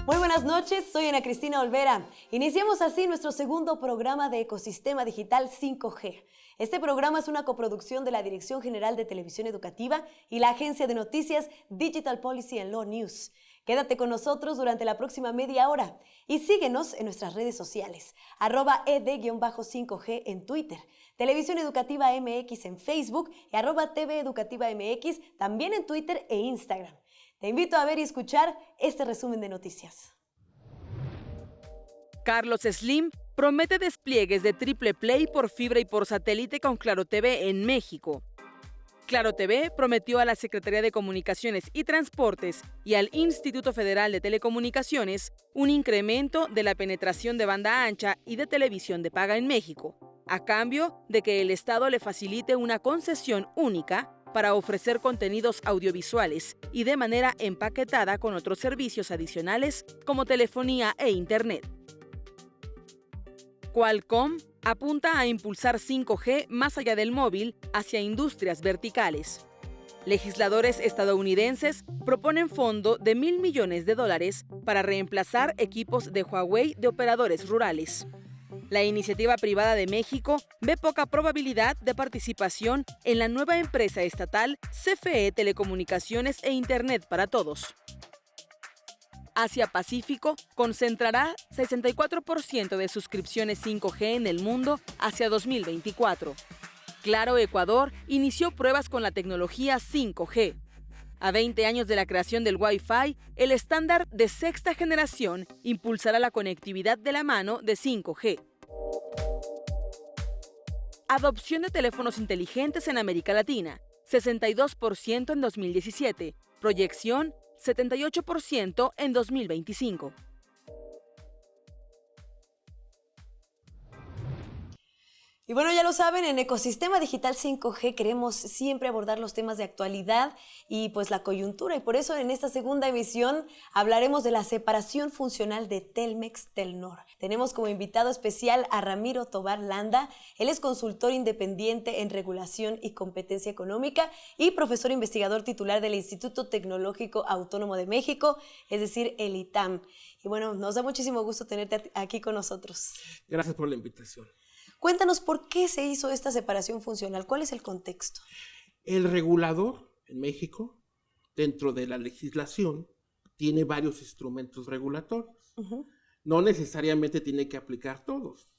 Muy buenas noches, soy Ana Cristina Olvera. Iniciamos así nuestro segundo programa de Ecosistema Digital 5G. Este programa es una coproducción de la Dirección General de Televisión Educativa y la agencia de noticias Digital Policy and Law News. Quédate con nosotros durante la próxima media hora y síguenos en nuestras redes sociales, @ed-5G en Twitter, Televisión Educativa MX en Facebook y @TV Educativa MX también en Twitter e Instagram. Te invito a ver y escuchar este resumen de noticias. Carlos Slim promete despliegues de triple play por fibra y por satélite con Claro TV en México. Claro TV prometió a la Secretaría de Comunicaciones y Transportes y al Instituto Federal de Telecomunicaciones un incremento de la penetración de banda ancha y de televisión de paga en México, a cambio de que el Estado le facilite una concesión única para ofrecer contenidos audiovisuales y de manera empaquetada con otros servicios adicionales como telefonía e Internet. Qualcomm apunta a impulsar 5G más allá del móvil hacia industrias verticales. Legisladores estadounidenses proponen fondo de $1,000 millones para reemplazar equipos de Huawei de operadores rurales. La iniciativa privada de México ve poca probabilidad de participación en la nueva empresa estatal CFE Telecomunicaciones e Internet para Todos. Asia-Pacífico concentrará 64% de suscripciones 5G en el mundo hacia 2024. Claro Ecuador inició pruebas con la tecnología 5G. A 20 años de la creación del Wi-Fi, el estándar de sexta generación impulsará la conectividad de la mano de 5G. Adopción de teléfonos inteligentes en América Latina, 62% en 2017, proyección 78% en 2025. Y bueno, ya lo saben, en Ecosistema Digital 5G queremos siempre abordar los temas de actualidad y pues la coyuntura. Y por eso en esta segunda emisión hablaremos de la separación funcional de Telmex-Telnor. Tenemos como invitado especial a Ramiro Tobar Landa. Él es consultor independiente en regulación y competencia económica y profesor investigador titular del Instituto Tecnológico Autónomo de México, es decir, el ITAM. Y bueno, nos da muchísimo gusto tenerte aquí con nosotros. Gracias por la invitación. Cuéntanos por qué se hizo esta separación funcional, ¿cuál es el contexto? El regulador en México, dentro de la legislación, tiene varios instrumentos regulatorios. No necesariamente tiene que aplicar todos.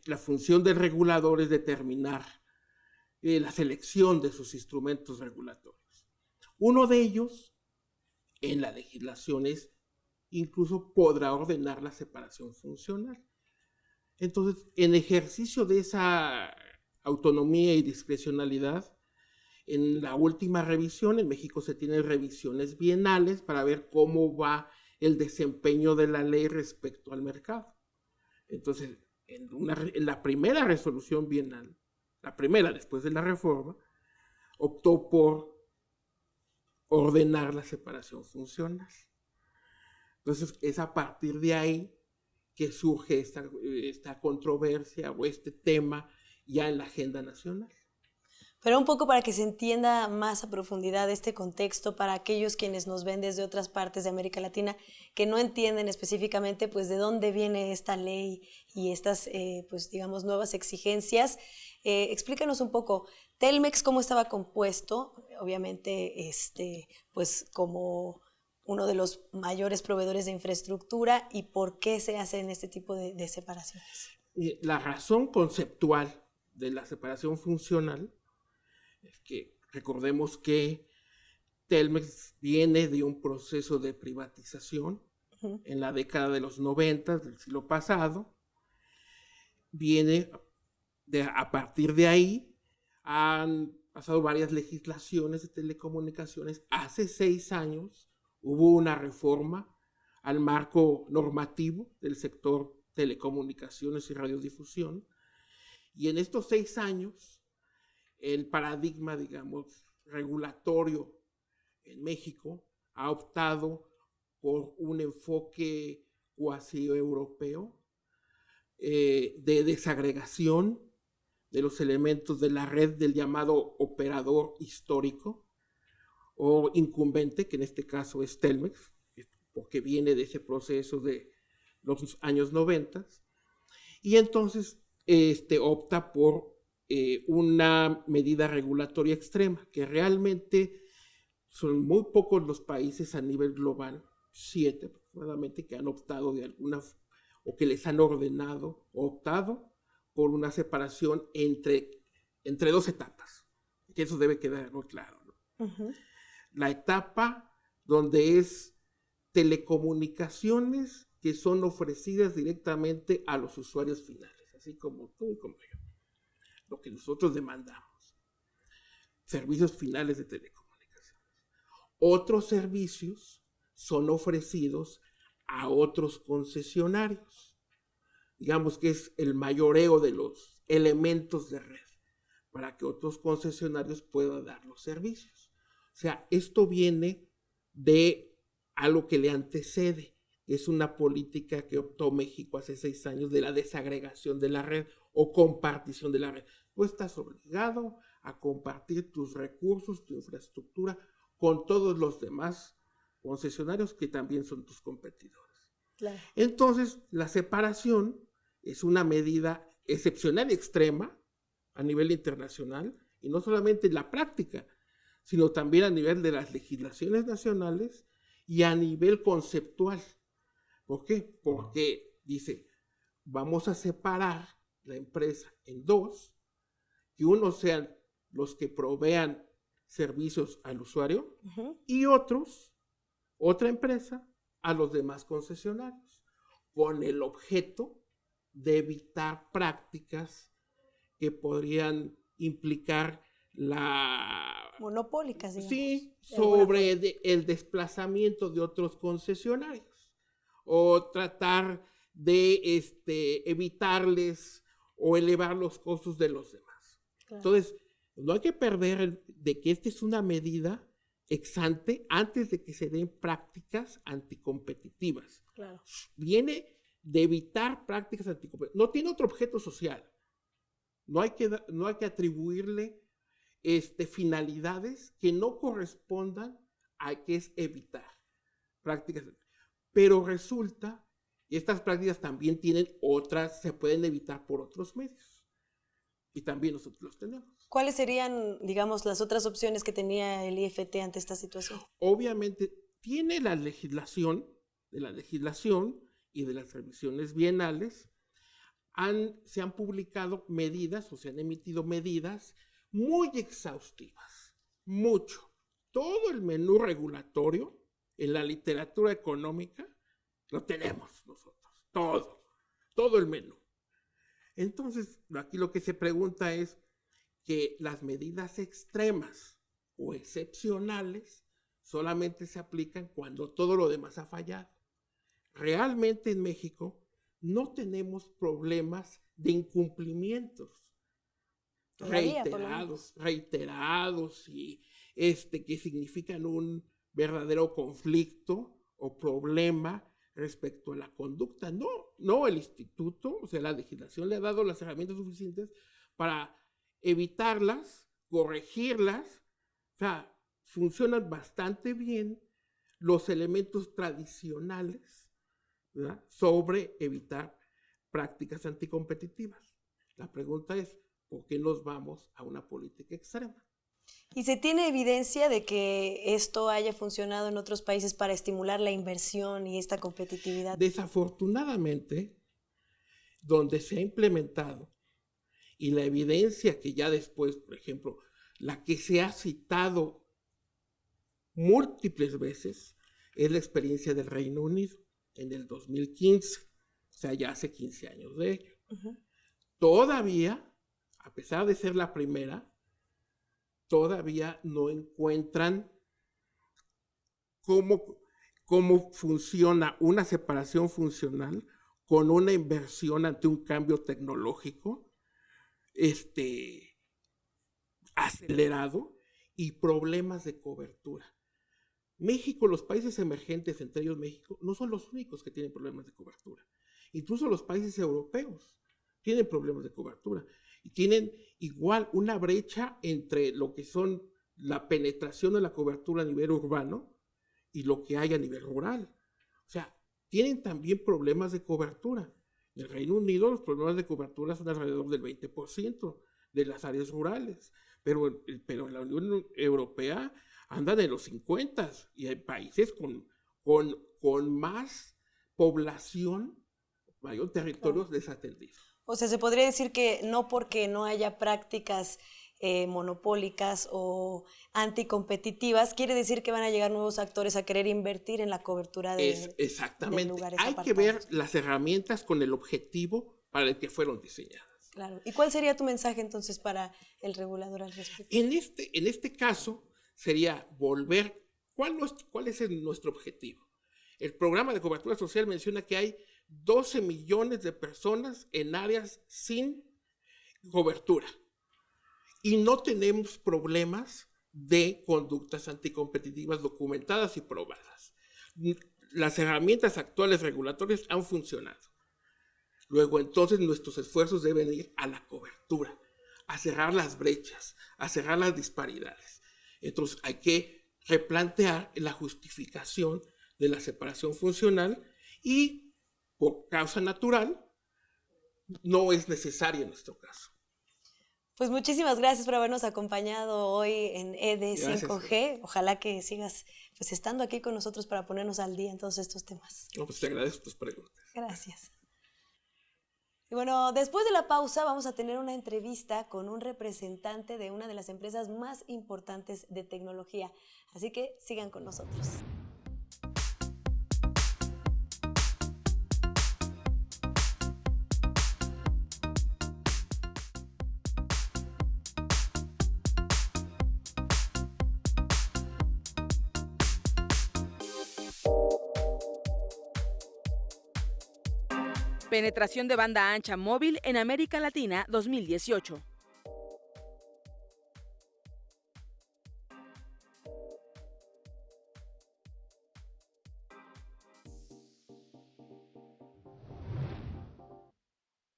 La función del regulador es determinar la selección de sus instrumentos regulatorios. Uno de ellos, en la legislación, es incluso podrá ordenar la separación funcional. Entonces, en ejercicio de esa autonomía y discrecionalidad, en la última revisión, en México se tienen revisiones bienales para ver cómo va el desempeño de la ley respecto al mercado. Entonces, en la primera resolución bienal, la primera después de la reforma, optó por ordenar la separación funcional. Entonces, es a partir de ahí que surge esta controversia o este tema ya en la agenda nacional. Pero un poco para que se entienda más a profundidad este contexto para aquellos quienes nos ven desde otras partes de América Latina que no entienden específicamente pues de dónde viene esta ley y estas pues digamos nuevas exigencias. Explícanos un poco, Telmex cómo estaba compuesto, obviamente pues como uno de los mayores proveedores de infraestructura y por qué se hacen este tipo de separaciones. La razón conceptual de la separación funcional es que recordemos que Telmex viene de un proceso de privatización en la década de los 90 del siglo pasado. A partir de ahí han pasado varias legislaciones de telecomunicaciones. Hace 6 años hubo una reforma al marco normativo del sector telecomunicaciones y radiodifusión, y en estos 6 años el paradigma, digamos, regulatorio en México ha optado por un enfoque cuasi europeo de desagregación de los elementos de la red del llamado operador histórico o incumbente, que en este caso es Telmex, porque viene de ese proceso de los años 90, y entonces opta por una medida regulatoria extrema, que realmente son muy pocos los países a nivel global, 7 aproximadamente, que han optado de alguna o que les han ordenado o optado por una separación entre 2 etapas, que eso debe quedar muy claro, ¿no? Uh-huh. La etapa donde es telecomunicaciones que son ofrecidas directamente a los usuarios finales, así como tú y como yo, lo que nosotros demandamos, servicios finales de telecomunicaciones. Otros servicios son ofrecidos a otros concesionarios, digamos que es el mayoreo de los elementos de red, para que otros concesionarios puedan dar los servicios. O sea, esto viene de algo que le antecede, es una política que optó México hace 6 años de la desagregación de la red o compartición de la red. Tú estás obligado a compartir tus recursos, tu infraestructura con todos los demás concesionarios que también son tus competidores. Claro. Entonces, la separación es una medida excepcional y extrema a nivel internacional, y no solamente en la práctica, sino también a nivel de las legislaciones nacionales y a nivel conceptual. ¿Por qué? Porque dice, vamos a separar la empresa en 2, que unos sean los que provean servicios al usuario, uh-huh, y otra empresa a los demás concesionarios, con el objeto de evitar prácticas que podrían implicar monopólicas, digamos. Sí, sobre el desplazamiento de otros concesionarios, o tratar de evitarles o elevar los costos de los demás. Claro. Entonces, no hay que perder de que esta es una medida ex ante, antes de que se den prácticas anticompetitivas. Claro. Viene de evitar prácticas anticompetitivas. No tiene otro objeto social. No hay que atribuirle finalidades que no correspondan a que es evitar prácticas. Pero resulta que estas prácticas también tienen otras, se pueden evitar por otros medios. Y también nosotros los tenemos. ¿Cuáles serían, digamos, las otras opciones que tenía el IFT ante esta situación? Obviamente, tiene la legislación y de las revisiones bienales, se han publicado medidas o se han emitido medidas muy exhaustivas, mucho. Todo el menú regulatorio en la literatura económica lo tenemos nosotros, todo el menú. Entonces, aquí lo que se pregunta es que las medidas extremas o excepcionales solamente se aplican cuando todo lo demás ha fallado. Realmente en México no tenemos problemas de incumplimientos reiterados y que significan un verdadero conflicto o problema respecto a la conducta. No, el instituto, o sea, la legislación le ha dado las herramientas suficientes para evitarlas, corregirlas, o sea, funcionan bastante bien los elementos tradicionales, ¿verdad?, sobre evitar prácticas anticompetitivas. La pregunta es, ¿por qué nos vamos a una política extrema? ¿Y se tiene evidencia de que esto haya funcionado en otros países para estimular la inversión y esta competitividad? Desafortunadamente, donde se ha implementado, y la evidencia que ya después, por ejemplo, la que se ha citado múltiples veces, es la experiencia del Reino Unido en el 2015, o sea, ya hace 15 años de ello. Uh-huh. Todavía, a pesar de ser la primera, todavía no encuentran cómo funciona una separación funcional con una inversión ante un cambio tecnológico acelerado y problemas de cobertura. México, los países emergentes, entre ellos México, no son los únicos que tienen problemas de cobertura. Incluso los países europeos tienen problemas de cobertura y tienen igual una brecha entre lo que son la penetración de la cobertura a nivel urbano y lo que hay a nivel rural. sea, tienen también problemas de cobertura. En el Reino Unido los problemas de cobertura son alrededor del 20% de las áreas rurales, pero en la Unión Europea andan en los 50 y hay países con más población, mayor territorios desatendidos. O sea, se podría decir que no porque no haya prácticas monopólicas o anticompetitivas, quiere decir que van a llegar nuevos actores a querer invertir en la cobertura exactamente. de lugares Hay apartados. que ver las herramientas con el objetivo para el que fueron diseñadas. Claro. ¿Y cuál sería tu mensaje entonces para el regulador al respecto? En este caso sería volver, ¿cuál es nuestro objetivo? El programa de cobertura social menciona que hay 12 millones de personas en áreas sin cobertura. Y no tenemos problemas de conductas anticompetitivas documentadas y probadas. Las herramientas actuales regulatorias han funcionado. Luego, entonces, nuestros esfuerzos deben ir a la cobertura, a cerrar las brechas, a cerrar las disparidades. Entonces, hay que replantear la justificación de la separación funcional y, por causa natural, no es necesaria en nuestro caso. Pues muchísimas gracias por habernos acompañado hoy en Gracias. ED5G. Ojalá que sigas pues estando aquí con nosotros para ponernos al día en todos estos temas. No, pues te agradezco tus preguntas. Gracias. Y bueno, después de la pausa vamos a tener una entrevista con un representante de una de las empresas más importantes de tecnología. Así que sigan con nosotros. Penetración de banda ancha móvil en América Latina 2018.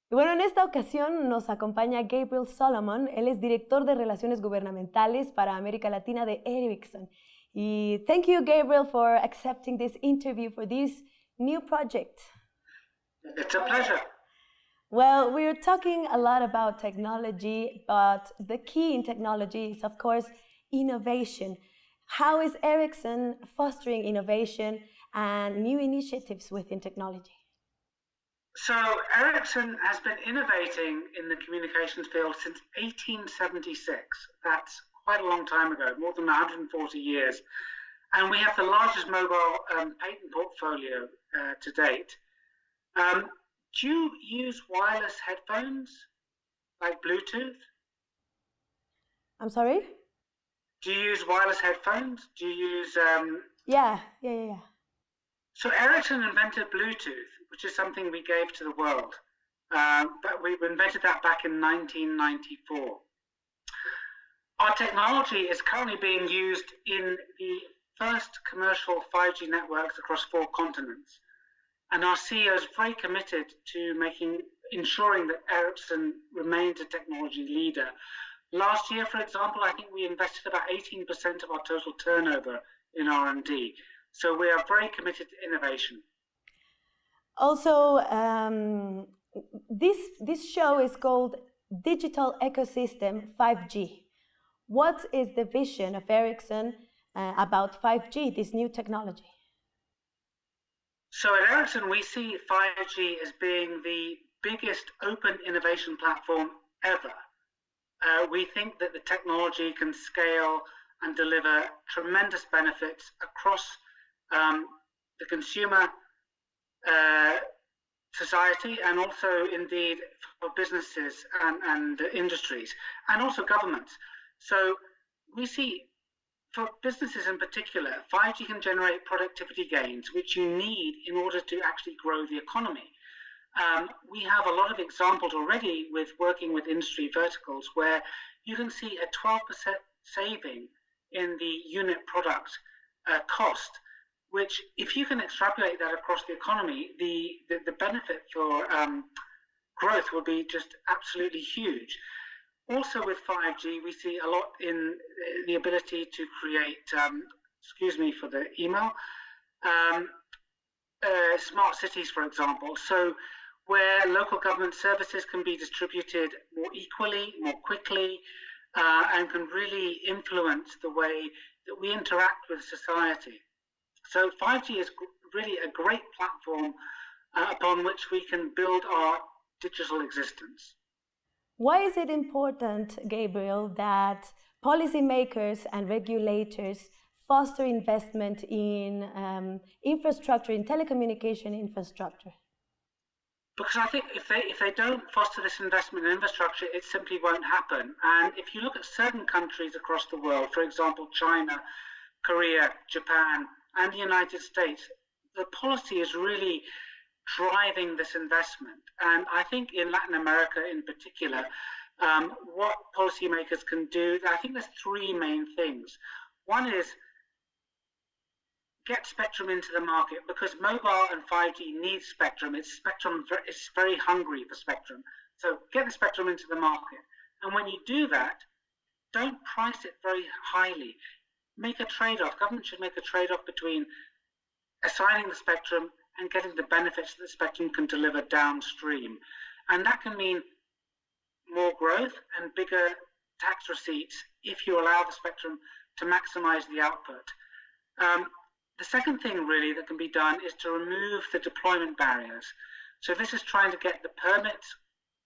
Y bueno, en esta ocasión nos acompaña Gabriel Solomon. Él es director de Relaciones Gubernamentales para América Latina de Ericsson. Y thank you, Gabriel, for accepting this interview for this new project. It's a pleasure. Well, we're talking a lot about technology, but the key in technology is, of course, innovation. How is Ericsson fostering innovation and new initiatives within technology? So Ericsson has been innovating in the communications field since 1876. That's quite a long time ago, more than 140 years. And we have the largest mobile patent portfolio to date. Do you use wireless headphones, like Bluetooth? I'm sorry? Do you use wireless headphones? Do you use... Yeah. So Ericsson invented Bluetooth, which is something we gave to the world. But we invented that back in 1994. Our technology is currently being used in the first commercial 5G networks across 4 continents. And our CEO is very committed to ensuring that Ericsson remains a technology leader. Last year, for example, I think we invested about 18% of our total turnover in R&D. So we are very committed to innovation. Also, this show is called Digital Ecosystem 5G. What is the vision of Ericsson about 5G, this new technology? So at Ericsson, we see 5G as being the biggest open innovation platform ever. We think that the technology can scale and deliver tremendous benefits across the consumer society and also indeed for businesses and industries and also governments. So we see for businesses in particular, 5G can generate productivity gains, which you need in order to actually grow the economy. We have a lot of examples already with working with industry verticals where you can see a 12% saving in the unit product cost, which if you can extrapolate that across the economy, the benefit for growth will be just absolutely huge. Also with 5G, we see a lot in the ability to create, excuse me for the email, smart cities, for example. So where local government services can be distributed more equally, more quickly, and can really influence the way that we interact with society. So 5G is really a great platform upon which we can build our digital existence. Why is it important, Gabriel, that policymakers and regulators foster investment in infrastructure, in telecommunication infrastructure? Because I think if they don't foster this investment in infrastructure, it simply won't happen. And if you look at certain countries across the world, for example, China, Korea, Japan, and the United States, the policy is really driving this investment. And I think in Latin America in particular, what policymakers can do, I think there's three main things. One is get spectrum into the market, because mobile and 5G needs spectrum. It's very hungry for spectrum. So get the spectrum into the market. And when you do that, don't price it very highly. Make a trade-off. Government should make a trade-off between assigning the spectrum and getting the benefits that the spectrum can deliver downstream. And that can mean more growth and bigger tax receipts if you allow the spectrum to maximize the output. The second thing really that can be done is to remove the deployment barriers. So this is trying to get the permits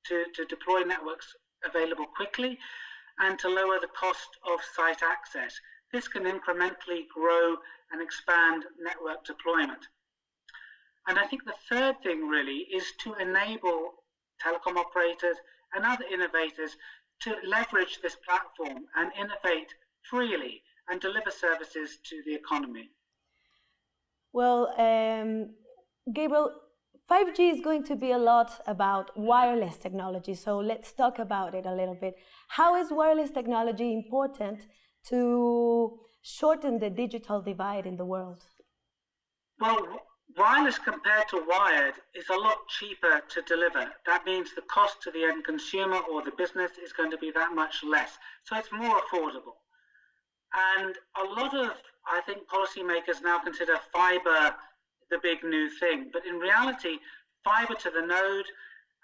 to deploy networks available quickly and to lower the cost of site access. This can incrementally grow and expand network deployment. And I think the third thing really is to enable telecom operators and other innovators to leverage this platform and innovate freely and deliver services to the economy. Well, Gabriel, 5G is going to be a lot about wireless technology, so let's talk about it a little bit. How is wireless technology important to shorten the digital divide in the world? Well, wireless compared to wired is a lot cheaper to deliver. That means the cost to the end consumer or the business is going to be that much less. So it's more affordable. And a lot of, I think, policymakers now consider fiber the big new thing. But in reality, fiber to the node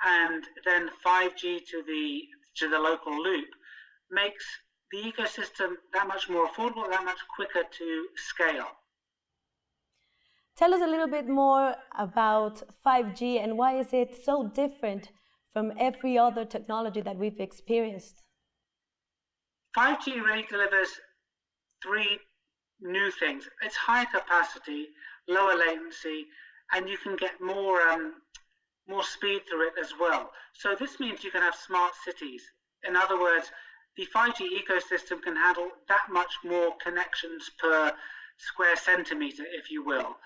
and then 5G to the local loop makes the ecosystem that much more affordable, that much quicker to scale. Tell us a little bit more about 5G and why is it so different from every other technology that we've experienced? 5G really delivers three new things. It's higher capacity, lower latency, and you can get more speed through it as well. So this means you can have smart cities. In other words, the 5G ecosystem can handle that much more connections per square centimeter, if you will,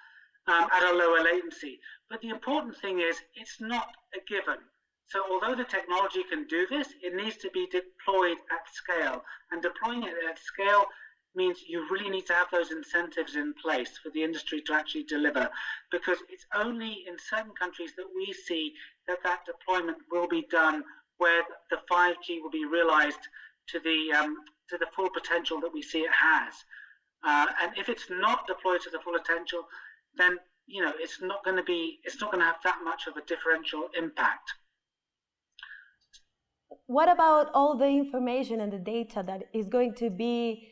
at a lower latency. But the important thing is it's not a given. So although the technology can do this, it needs to be deployed at scale. And deploying it at scale means you really need to have those incentives in place for the industry to actually deliver, because it's only in certain countries that we see that deployment will be done where the 5G will be realized to the full potential that we see it has. And if it's not deployed to the full potential, then it's not going to have that much of a differential impact. What about all the information and the data that is going to be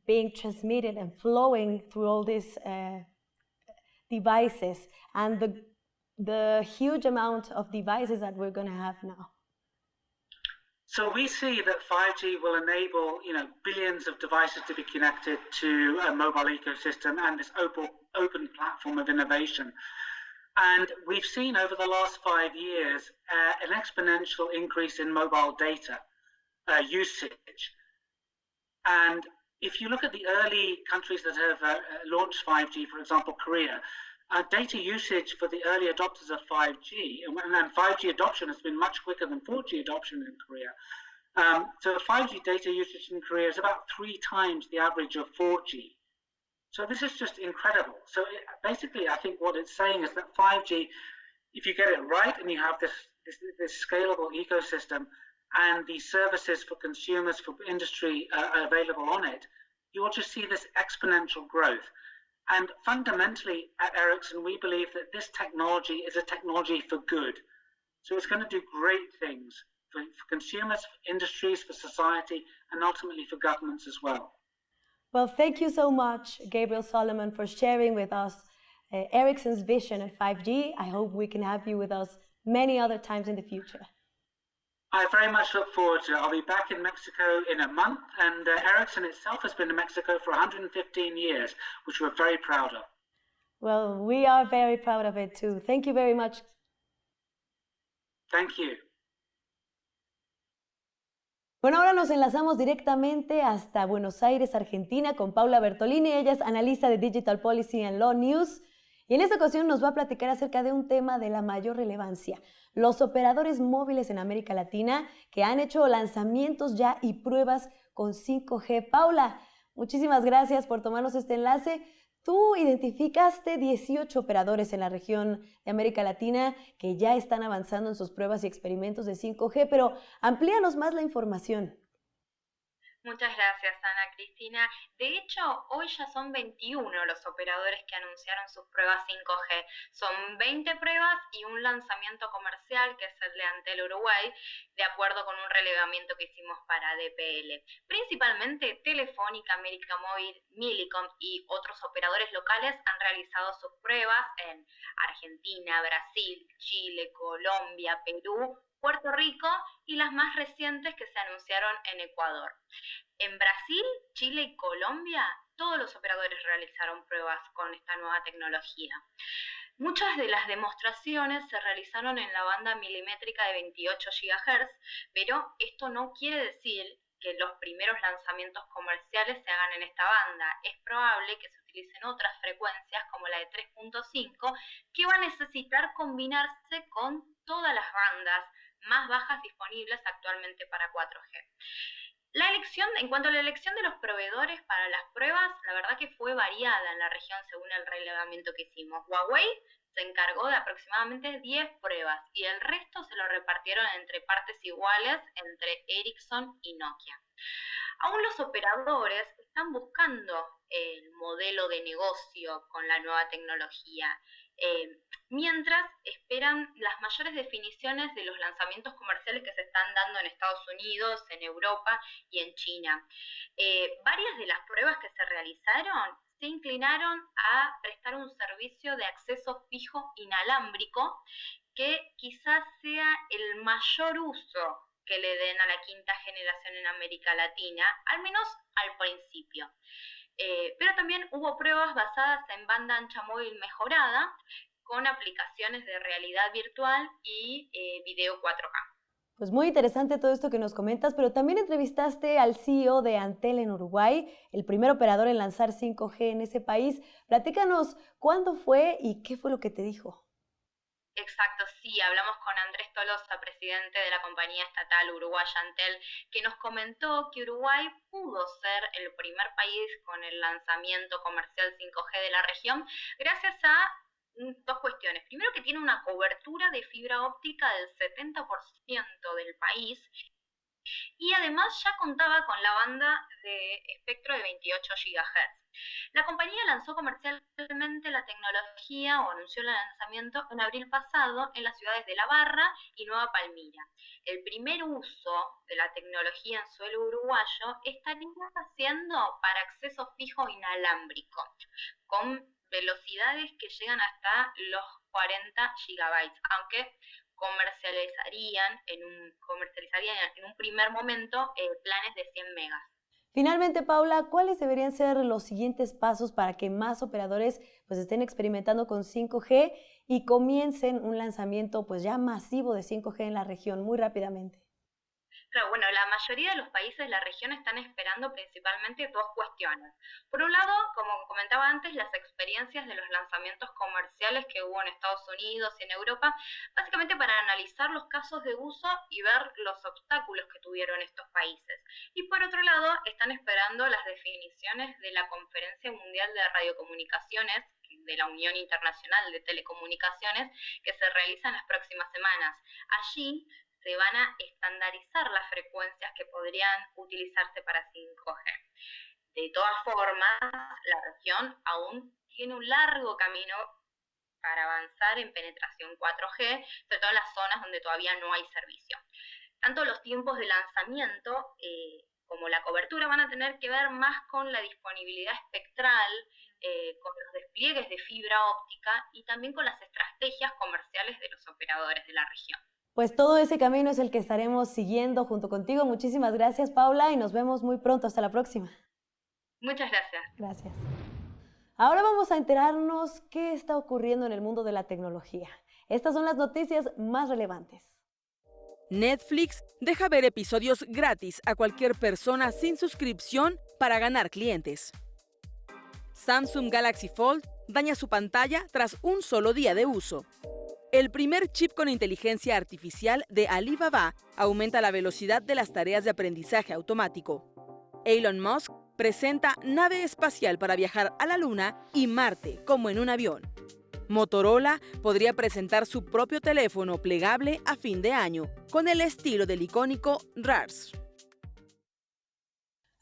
being transmitted and flowing through all these devices and the huge amount of devices that we're going to have now? So we see that 5G will enable, billions of devices to be connected to a mobile ecosystem and this open platform of innovation. And we've seen over the last 5 years an exponential increase in mobile data usage. And if you look at the early countries that have launched 5G, for example, Korea, data usage for the early adopters of 5G, and 5G adoption has been much quicker than 4G adoption in Korea. So 5G data usage in Korea is about 3 times the average of 4G. So this is just incredible. So basically, I think what it's saying is that 5G, if you get it right and you have this scalable ecosystem, and the services for consumers, for industry available on it, you will just see this exponential growth. And fundamentally at Ericsson, we believe that this technology is a technology for good. So it's going to do great things for consumers, for industries, for society, and ultimately for governments as well. Well, thank you so much, Gabriel Solomon, for sharing with us Ericsson's vision at 5G. I hope we can have you with us many other times in the future. I very much look forward to it. I'll be back in Mexico in a month, and Ericsson itself has been in Mexico for 115 years, which we're very proud of. Well, we are very proud of it too. Thank you very much. Thank you. Bueno, ahora nos enlazamos directamente hasta Buenos Aires, Argentina, con Paula Bertolini. Ella es analista de Digital Policy and Law News. Y en esta ocasión nos va a platicar acerca de un tema de la mayor relevancia: los operadores móviles en América Latina que han hecho lanzamientos ya y pruebas con 5G. Paula, muchísimas gracias por tomarnos este enlace. Tú identificaste 18 operadores en la región de América Latina que ya están avanzando en sus pruebas y experimentos de 5G, pero amplíanos más la información. Muchas gracias, Ana Cristina. De hecho, hoy ya son 21 los operadores que anunciaron sus pruebas 5G. Son 20 pruebas y un lanzamiento comercial, que es el de Antel Uruguay, de acuerdo con un relevamiento que hicimos para DPL. Principalmente Telefónica, América Móvil, Millicom y otros operadores locales han realizado sus pruebas en Argentina, Brasil, Chile, Colombia, Perú, Puerto Rico y las más recientes que se anunciaron en Ecuador. En Brasil, Chile y Colombia, todos los operadores realizaron pruebas con esta nueva tecnología. Muchas de las demostraciones se realizaron en la banda milimétrica de 28 GHz, pero esto no quiere decir que los primeros lanzamientos comerciales se hagan en esta banda. Es probable que se utilicen otras frecuencias como la de 3.5, que va a necesitar combinarse con todas las bandas más bajas disponibles actualmente para 4G. En cuanto a la elección de los proveedores para las pruebas, la verdad que fue variada en la región según el relevamiento que hicimos. Huawei se encargó de aproximadamente 10 pruebas y el resto se lo repartieron entre partes iguales entre Ericsson y Nokia. Aún los operadores están buscando el modelo de negocio con la nueva tecnología, mientras esperan las mayores definiciones de los lanzamientos comerciales que se están dando en Estados Unidos, en Europa y en China. Varias de las pruebas que se realizaron se inclinaron a prestar un servicio de acceso fijo inalámbrico que quizás sea el mayor uso que le den a la quinta generación en América Latina, al menos al principio. Pero también hubo pruebas basadas en banda ancha móvil mejorada con aplicaciones de realidad virtual y video 4K. Pues muy interesante todo esto que nos comentas, pero también entrevistaste al CEO de Antel en Uruguay, el primer operador en lanzar 5G en ese país. Platícanos cuándo fue y qué fue lo que te dijo. Exacto, sí, hablamos con Andrés Tolosa, presidente de la compañía estatal uruguaya Antel, que nos comentó que Uruguay pudo ser el primer país con el lanzamiento comercial 5G de la región gracias a dos cuestiones. Primero, que tiene una cobertura de fibra óptica del 70% del país y además ya contaba con la banda de espectro de 28 GHz. La compañía lanzó comercialmente la tecnología o anunció el lanzamiento en abril pasado en las ciudades de La Barra y Nueva Palmira. El primer uso de la tecnología en suelo uruguayo estaría siendo para acceso fijo inalámbrico, con velocidades que llegan hasta los 40 GB, aunque comercializarían en un primer momento planes de 100 megas. Finalmente, Paula, ¿cuáles deberían ser los siguientes pasos para que más operadores pues estén experimentando con 5G y comiencen un lanzamiento pues ya masivo de 5G en la región muy rápidamente? Claro, bueno, la mayoría de los países de la región están esperando principalmente dos cuestiones. Por un lado, como comentaba antes, las experiencias de los lanzamientos comerciales que hubo en Estados Unidos y en Europa, básicamente para analizar los casos de uso y ver los obstáculos que tuvieron estos países. Y por otro lado, están esperando las definiciones de la Conferencia Mundial de Radiocomunicaciones, de la Unión Internacional de Telecomunicaciones, que se realiza en las próximas semanas. Allí se van a estandarizar las frecuencias que podrían utilizarse para 5G. De todas formas, la región aún tiene un largo camino para avanzar en penetración 4G, sobre todo en las zonas donde todavía no hay servicio. Tanto los tiempos de lanzamiento como la cobertura van a tener que ver más con la disponibilidad espectral, con los despliegues de fibra óptica y también con las estrategias comerciales de los operadores de la región. Pues todo ese camino es el que estaremos siguiendo junto contigo. Muchísimas gracias, Paula, y nos vemos muy pronto. Hasta la próxima. Muchas gracias. Gracias. Ahora vamos a enterarnos qué está ocurriendo en el mundo de la tecnología. Estas son las noticias más relevantes. Netflix deja ver episodios gratis a cualquier persona sin suscripción para ganar clientes. Samsung Galaxy Fold daña su pantalla tras un solo día de uso. El primer chip con inteligencia artificial de Alibaba aumenta la velocidad de las tareas de aprendizaje automático. Elon Musk presenta nave espacial para viajar a la Luna y Marte como en un avión. Motorola podría presentar su propio teléfono plegable a fin de año, con el estilo del icónico RARS.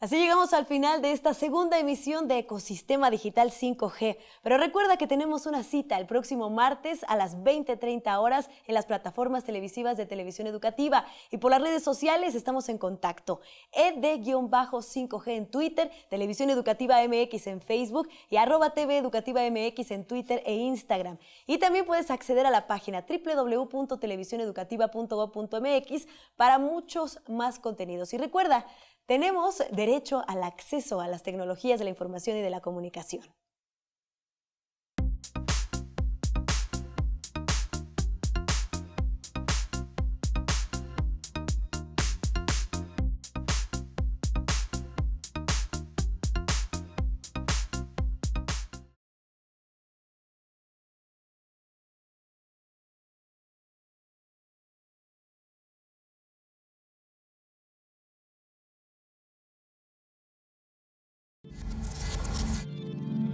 Así llegamos al final de esta segunda emisión de Ecosistema Digital 5G. Pero recuerda que tenemos una cita el próximo martes a las 20:30 horas en las plataformas televisivas de Televisión Educativa. Y por las redes sociales estamos en contacto. ed_5G en Twitter, Televisión Educativa MX en Facebook y @TV Educativa MX en Twitter e Instagram. Y también puedes acceder a la página www.televisioneducativa.gov.mx para muchos más contenidos. Y recuerda, tenemos derecho al acceso a las tecnologías de la información y de la comunicación.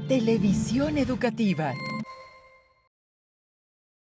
Televisión Educativa.